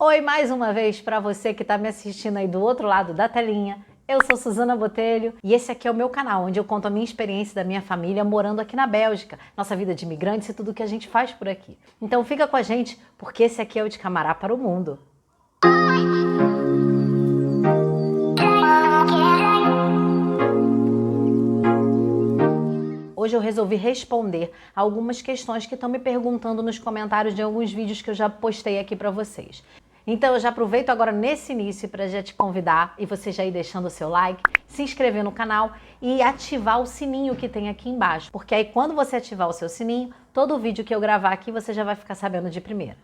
Oi, mais uma vez para você que está me assistindo aí do outro lado da telinha. Eu sou Suzana Botelho e esse aqui é o meu canal, onde eu conto a minha experiência da minha família morando aqui na Bélgica, nossa vida de imigrantes e tudo que a gente faz por aqui. Então fica com a gente, porque esse aqui é o De Camará para o Mundo. Hoje eu resolvi responder a algumas questões que estão me perguntando nos comentários de alguns vídeos que eu já postei aqui para vocês. Então eu já aproveito agora nesse início para já te convidar e você já ir deixando o seu like, se inscrever no canal e ativar o sininho que tem aqui embaixo, porque aí quando você ativar o seu sininho, todo vídeo que eu gravar aqui você já vai ficar sabendo de primeira.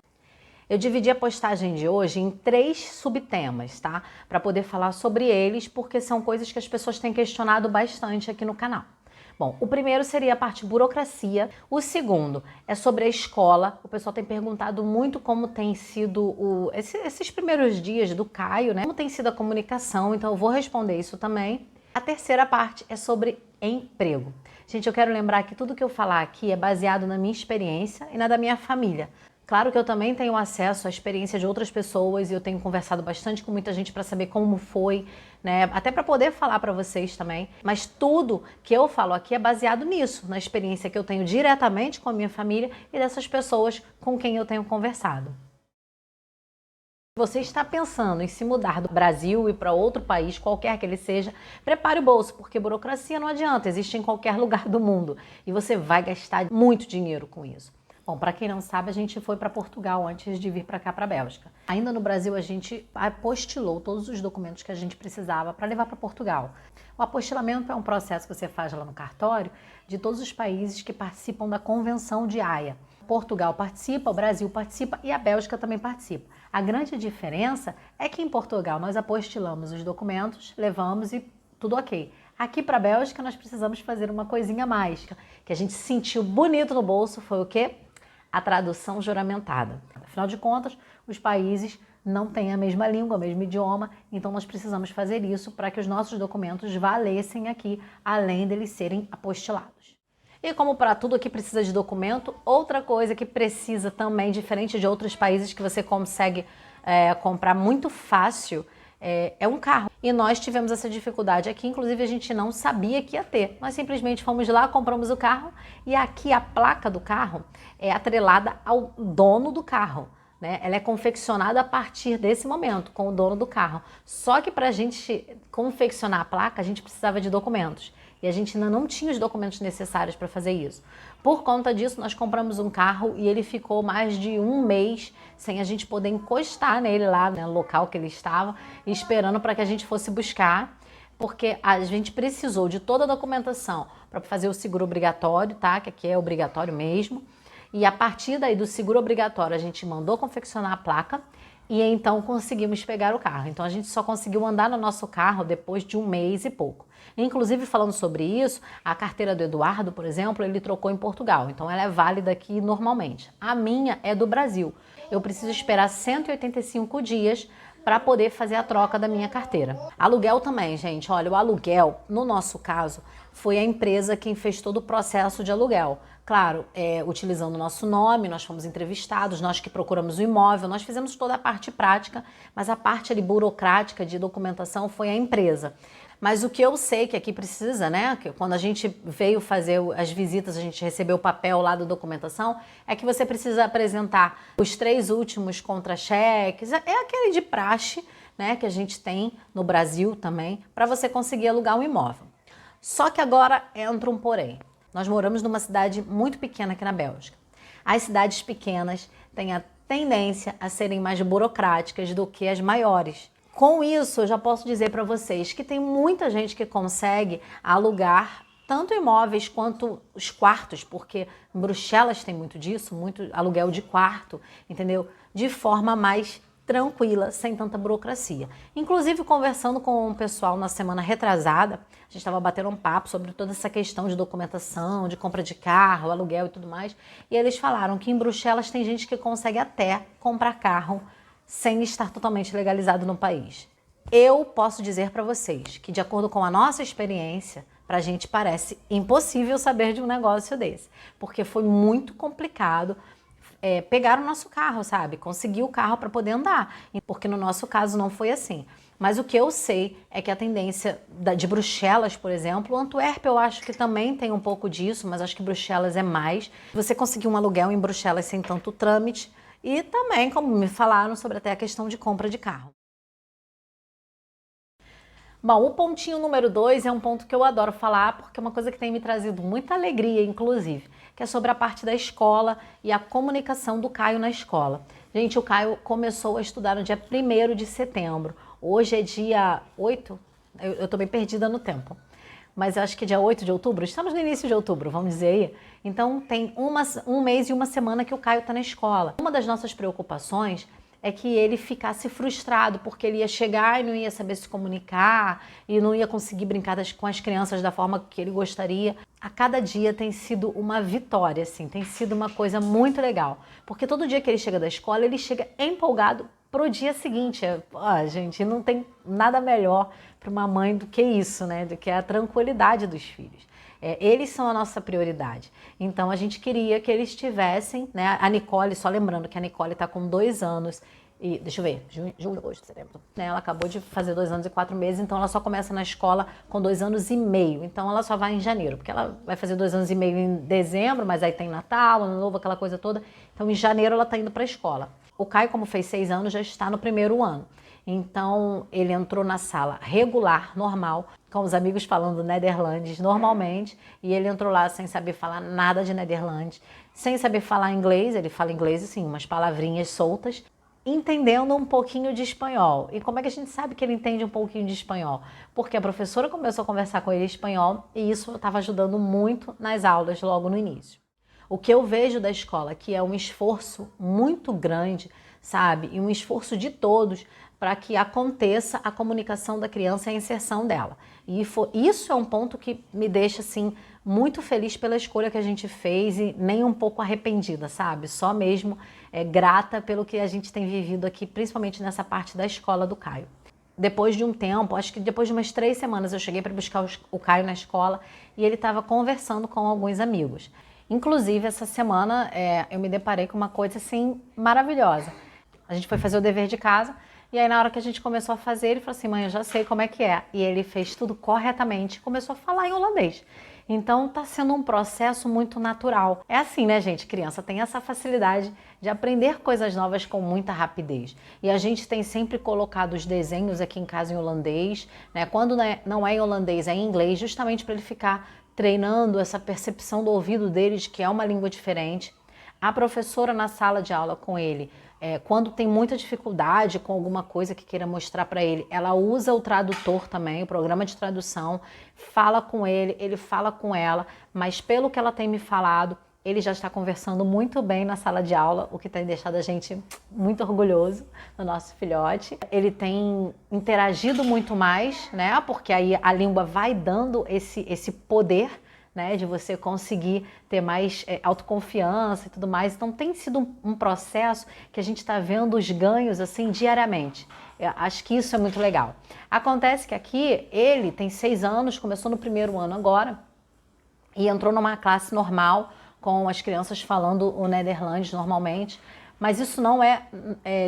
Eu dividi a postagem de hoje em 3 subtemas, tá? Para poder falar sobre eles, porque são coisas que as pessoas têm questionado bastante aqui no canal. Bom, o primeiro seria a parte burocracia, o segundo é sobre a escola. O pessoal tem perguntado muito como tem sido esses primeiros dias do Caio, né? Como tem sido a comunicação, então eu vou responder isso também. A terceira parte é sobre emprego. Gente, eu quero lembrar que tudo que eu falar aqui é baseado na minha experiência e na da minha família. Claro que eu também tenho acesso à experiência de outras pessoas e eu tenho conversado bastante com muita gente para saber como foi, né? Até para poder falar para vocês também. Mas tudo que eu falo aqui é baseado nisso, na experiência que eu tenho diretamente com a minha família e dessas pessoas com quem eu tenho conversado. Você está pensando em se mudar do Brasil e para outro país, qualquer que ele seja, prepare o bolso, porque burocracia não adianta, existe em qualquer lugar do mundo e você vai gastar muito dinheiro com isso. Bom, para quem não sabe, a gente foi para Portugal antes de vir para cá, para a Bélgica. Ainda no Brasil, a gente apostilou todos os documentos que a gente precisava para levar para Portugal. O apostilamento é um processo que você faz lá no cartório de todos os países que participam da Convenção de Haia. Portugal participa, o Brasil participa e a Bélgica também participa. A grande diferença é que em Portugal nós apostilamos os documentos, levamos e tudo ok. Aqui para a Bélgica nós precisamos fazer uma coisinha mais, que a gente sentiu bonito no bolso, foi o quê? A tradução juramentada. Afinal de contas, os países não têm a mesma língua, o mesmo idioma, então nós precisamos fazer isso para que os nossos documentos valessem aqui, além deles serem apostilados. E como para tudo aqui precisa de documento, outra coisa que precisa também, diferente de outros países que você consegue comprar muito fácil, é um carro. E nós tivemos essa dificuldade aqui, inclusive a gente não sabia que ia ter. Nós simplesmente fomos lá, compramos o carro e aqui a placa do carro é atrelada ao dono do carro, né? Ela é confeccionada a partir desse momento, com o dono do carro. Só que para a gente confeccionar a placa, a gente precisava de documentos. E a gente ainda não tinha os documentos necessários para fazer isso. Por conta disso, nós compramos um carro e ele ficou mais de 1 mês sem a gente poder encostar nele lá, né, no local que ele estava, esperando para que a gente fosse buscar, porque a gente precisou de toda a documentação para fazer o seguro obrigatório, tá? Que aqui é obrigatório mesmo. E a partir daí do seguro obrigatório, a gente mandou confeccionar a placa e então conseguimos pegar o carro. Então a gente só conseguiu andar no nosso carro depois de 1 mês e pouco. Inclusive, falando sobre isso, a carteira do Eduardo, por exemplo, ele trocou em Portugal, então ela é válida aqui normalmente. A minha é do Brasil. Eu preciso esperar 185 dias para poder fazer a troca da minha carteira. Aluguel também, gente. Olha, o aluguel, no nosso caso, foi a empresa quem fez todo o processo de aluguel. Claro, utilizando o nosso nome, nós fomos entrevistados, nós que procuramos o imóvel, nós fizemos toda a parte prática, mas a parte ali burocrática de documentação foi a empresa. Mas o que eu sei que aqui precisa, né, que quando a gente veio fazer as visitas, a gente recebeu o papel lá da documentação, é que você precisa apresentar os 3 últimos contra-cheques, é aquele de praxe, né, que a gente tem no Brasil também, para você conseguir alugar um imóvel. Só que agora entra um porém. Nós moramos numa cidade muito pequena aqui na Bélgica. As cidades pequenas têm a tendência a serem mais burocráticas do que as maiores. Com isso, eu já posso dizer para vocês que tem muita gente que consegue alugar tanto imóveis quanto os quartos, porque em Bruxelas tem muito disso, muito aluguel de quarto, entendeu? De forma mais tranquila, sem tanta burocracia. Inclusive, conversando com o pessoal na semana retrasada, a gente estava batendo um papo sobre toda essa questão de documentação, de compra de carro, aluguel e tudo mais, e eles falaram que em Bruxelas tem gente que consegue até comprar carro sem estar totalmente legalizado no país. Eu posso dizer para vocês que, de acordo com a nossa experiência, para a gente parece impossível saber de um negócio desse, porque foi muito complicado pegar o nosso carro, sabe? Conseguir o carro para poder andar, porque no nosso caso não foi assim. Mas o que eu sei é que a tendência de Bruxelas, por exemplo, Antuérpia eu acho que também tem um pouco disso, mas acho que Bruxelas é mais. Você conseguir um aluguel em Bruxelas sem tanto trâmite e também, como me falaram, sobre até a questão de compra de carro. Bom, o pontinho número 2 é um ponto que eu adoro falar, porque é uma coisa que tem me trazido muita alegria, inclusive, que é sobre a parte da escola e a comunicação do Caio na escola. Gente, o Caio começou a estudar no dia 1º de setembro. Hoje é dia 8, eu tô bem perdida no tempo. Mas eu acho que é dia 8 de outubro, estamos no início de outubro, vamos dizer aí. Então tem um mês e uma semana que o Caio está na escola. Uma das nossas preocupações é que ele ficasse frustrado, porque ele ia chegar e não ia saber se comunicar e não ia conseguir brincar com as crianças da forma que ele gostaria. A cada dia tem sido uma vitória, assim, tem sido uma coisa muito legal. Porque todo dia que ele chega da escola, ele chega empolgado pro dia seguinte. Gente, não tem nada melhor para uma mãe do que isso, né? Do que a tranquilidade dos filhos. Eles são a nossa prioridade. Então a gente queria que eles tivessem, né? A Nicole, só lembrando que a Nicole está com 2 anos. E, deixa eu ver, julho, agosto, setembro. Né? Ela acabou de fazer 2 anos e 4 meses, então ela só começa na escola com 2 anos e meio. Então ela só vai em janeiro, porque ela vai fazer 2 anos e meio em dezembro, mas aí tem Natal, Ano Novo, aquela coisa toda. Então em janeiro ela está indo para a escola. O Caio, como fez 6 anos, já está no 1º ano. Então ele entrou na sala regular, normal, com os amigos falando Nederlandes normalmente, e ele entrou lá sem saber falar nada de Nederlandes, sem saber falar inglês. Ele fala inglês assim, umas palavrinhas soltas, entendendo um pouquinho de espanhol. E como é que a gente sabe que ele entende um pouquinho de espanhol? Porque a professora começou a conversar com ele em espanhol e isso estava ajudando muito nas aulas logo no início. O que eu vejo da escola, que é um esforço muito grande, sabe? E um esforço de todos para que aconteça a comunicação da criança e a inserção dela. E isso é um ponto que me deixa, assim, muito feliz pela escolha que a gente fez e nem um pouco arrependida, sabe? Só mesmo grata pelo que a gente tem vivido aqui, principalmente nessa parte da escola do Caio. Depois de um tempo, acho que depois de umas 3 semanas, eu cheguei para buscar o Caio na escola e ele estava conversando com alguns amigos. Inclusive, essa semana eu me deparei com uma coisa assim maravilhosa. A gente foi fazer o dever de casa e aí na hora que a gente começou a fazer, ele falou assim: mãe, eu já sei como é que é. E ele fez tudo corretamente, começou a falar em holandês. Então tá sendo um processo muito natural. É assim, né, gente? Criança tem essa facilidade de aprender coisas novas com muita rapidez. E a gente tem sempre colocado os desenhos aqui em casa em holandês, né? Quando não é em holandês, é em inglês, justamente para ele ficar treinando essa percepção do ouvido dele de que é uma língua diferente. A professora na sala de aula com ele, quando tem muita dificuldade com alguma coisa que queira mostrar para ele, ela usa o tradutor também, o programa de tradução, fala com ele fala com ela, mas pelo que ela tem me falado, ele já está conversando muito bem na sala de aula, o que tem deixado a gente muito orgulhoso do nosso filhote. Ele tem interagido muito mais, né? Porque aí a língua vai dando esse poder, né, de você conseguir ter mais autoconfiança e tudo mais. Então tem sido um processo que a gente está vendo os ganhos assim diariamente. Eu acho que isso é muito legal. Acontece que aqui ele tem 6 anos, começou no 1º ano agora e entrou numa classe normal com as crianças falando o Nederlandes normalmente. Mas isso não é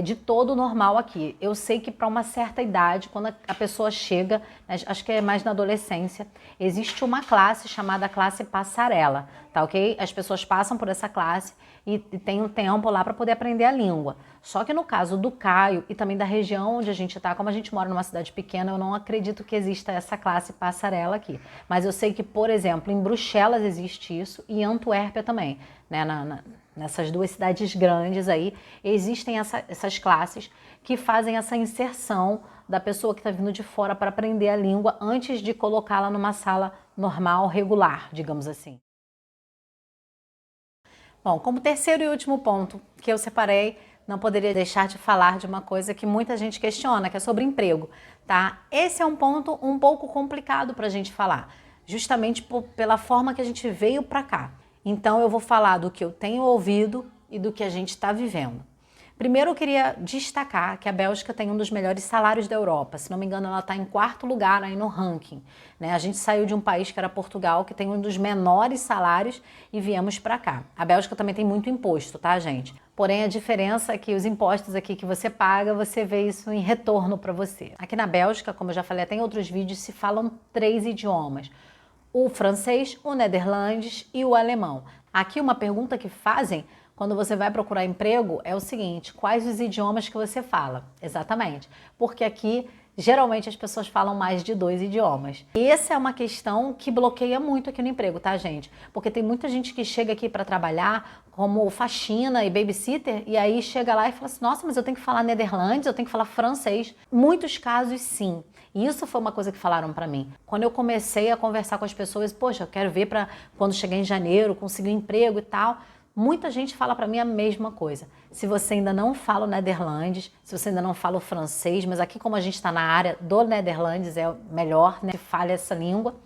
de todo normal aqui. Eu sei que para uma certa idade, quando a pessoa chega, acho que é mais na adolescência, existe uma classe chamada classe passarela, tá ok? As pessoas passam por essa classe e tem um tempo lá para poder aprender a língua. Só que no caso do Caio e também da região onde a gente está, como a gente mora numa cidade pequena, eu não acredito que exista essa classe passarela aqui. Mas eu sei que, por exemplo, em Bruxelas existe isso e em Antuérpia também, né? Nessas 2 cidades grandes aí, existem essas classes que fazem essa inserção da pessoa que está vindo de fora para aprender a língua antes de colocá-la numa sala normal, regular, digamos assim. Bom, como terceiro e último ponto que eu separei, não poderia deixar de falar de uma coisa que muita gente questiona, que é sobre emprego, tá? Esse é um ponto um pouco complicado para a gente falar, justamente pela forma que a gente veio para cá. Então eu vou falar do que eu tenho ouvido e do que a gente está vivendo. Primeiro eu queria destacar que a Bélgica tem um dos melhores salários da Europa. Se não me engano, ela está em 4º lugar aí no ranking, né? A gente saiu de um país que era Portugal, que tem um dos menores salários, e viemos para cá. A Bélgica também tem muito imposto, tá, gente? Porém, a diferença é que os impostos aqui que você paga, você vê isso em retorno para você. Aqui na Bélgica, como eu já falei até em outros vídeos, se falam 3 idiomas. O francês, o neerlandês e o alemão. Aqui uma pergunta que fazem quando você vai procurar emprego é o seguinte: quais os idiomas que você fala? Exatamente, porque aqui geralmente as pessoas falam mais de 2 idiomas. E essa é uma questão que bloqueia muito aqui no emprego, tá, gente? Porque tem muita gente que chega aqui para trabalhar como faxina e babysitter e aí chega lá e fala assim: nossa, mas eu tenho que falar neerlandês, eu tenho que falar francês. Muitos casos, sim. E isso foi uma coisa que falaram para mim. Quando eu comecei a conversar com as pessoas, poxa, eu quero ver para quando chegar em janeiro, conseguir um emprego e tal. Muita gente fala para mim a mesma coisa. Se você ainda não fala o neerlandês, se você ainda não fala o francês, mas aqui como a gente está na área do neerlandês, é melhor, né, que fale essa língua,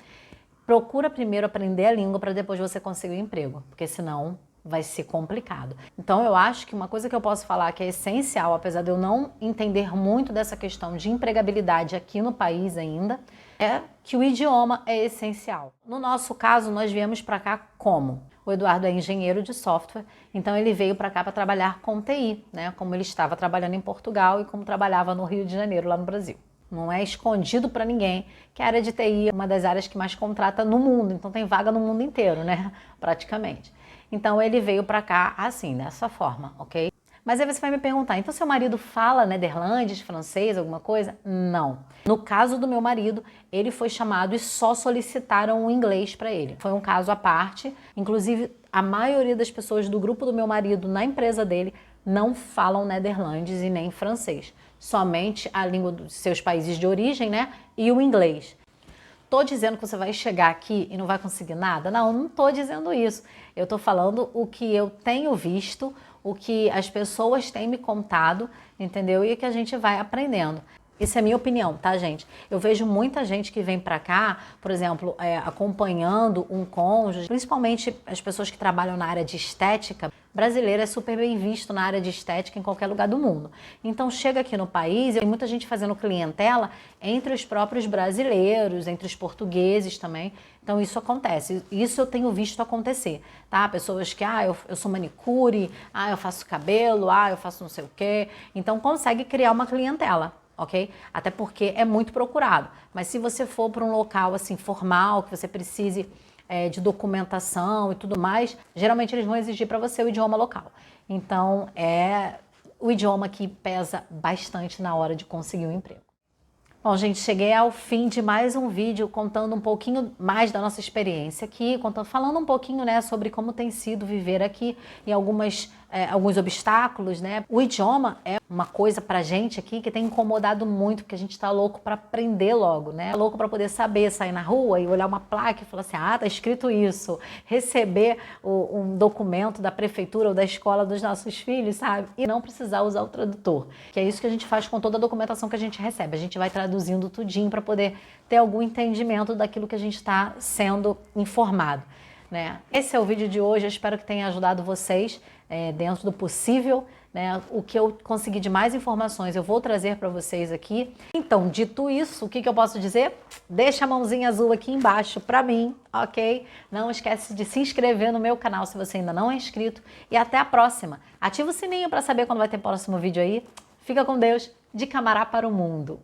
procura primeiro aprender a língua para depois você conseguir o emprego, porque senão vai ser complicado. Então eu acho que uma coisa que eu posso falar que é essencial, apesar de eu não entender muito dessa questão de empregabilidade aqui no país ainda, é que o idioma é essencial. No nosso caso, nós viemos para cá como? O Eduardo é engenheiro de software, então ele veio para cá para trabalhar com TI, né? Como ele estava trabalhando em Portugal e como trabalhava no Rio de Janeiro, lá no Brasil. Não é escondido para ninguém que a área de TI é uma das áreas que mais contrata no mundo, então tem vaga no mundo inteiro, né? Praticamente. Então ele veio para cá assim, dessa forma, ok? Mas aí você vai me perguntar, então seu marido fala neerlandês, francês, alguma coisa? Não. No caso do meu marido, ele foi chamado e só solicitaram o inglês para ele. Foi um caso à parte, inclusive a maioria das pessoas do grupo do meu marido na empresa dele não falam neerlandês e nem francês. Somente a língua dos seus países de origem, né? E o inglês. Tô dizendo que você vai chegar aqui e não vai conseguir nada? Não tô dizendo isso. Eu tô falando o que eu tenho visto, o que as pessoas têm me contado, entendeu? E que a gente vai aprendendo. Isso é minha opinião, tá, gente? Eu vejo muita gente que vem pra cá, por exemplo, acompanhando um cônjuge, principalmente as pessoas que trabalham na área de estética. Brasileiro é super bem visto na área de estética em qualquer lugar do mundo. Então chega aqui no país e tem muita gente fazendo clientela entre os próprios brasileiros, entre os portugueses também. Então isso acontece, isso eu tenho visto acontecer, tá? Pessoas que, eu sou manicure, eu faço cabelo, eu faço não sei o quê. Então consegue criar uma clientela. Ok? Até porque é muito procurado. Mas se você for para um local assim formal, que você precise de documentação e tudo mais, geralmente eles vão exigir para você o idioma local. Então é o idioma que pesa bastante na hora de conseguir um emprego. Bom, gente, cheguei ao fim de mais um vídeo contando um pouquinho mais da nossa experiência aqui, falando um pouquinho, né, sobre como tem sido viver aqui e alguns obstáculos, né? O idioma é uma coisa pra gente aqui que tem incomodado muito, porque a gente tá louco pra aprender logo, né? Louco pra poder saber, sair na rua e olhar uma placa e falar assim, tá escrito isso, receber um documento da prefeitura ou da escola dos nossos filhos, sabe? E não precisar usar o tradutor, que é isso que a gente faz com toda a documentação que a gente recebe. A gente vai traduzindo tudinho para poder ter algum entendimento daquilo que a gente está sendo informado, né? Esse é o vídeo de hoje, eu espero que tenha ajudado vocês dentro do possível, né? O que eu consegui de mais informações eu vou trazer para vocês aqui. Então, dito isso, o que eu posso dizer? Deixa a mãozinha azul aqui embaixo para mim, ok? Não esquece de se inscrever no meu canal se você ainda não é inscrito e até a próxima. Ativa o sininho para saber quando vai ter próximo vídeo aí. Fica com Deus, de Camará para o Mundo.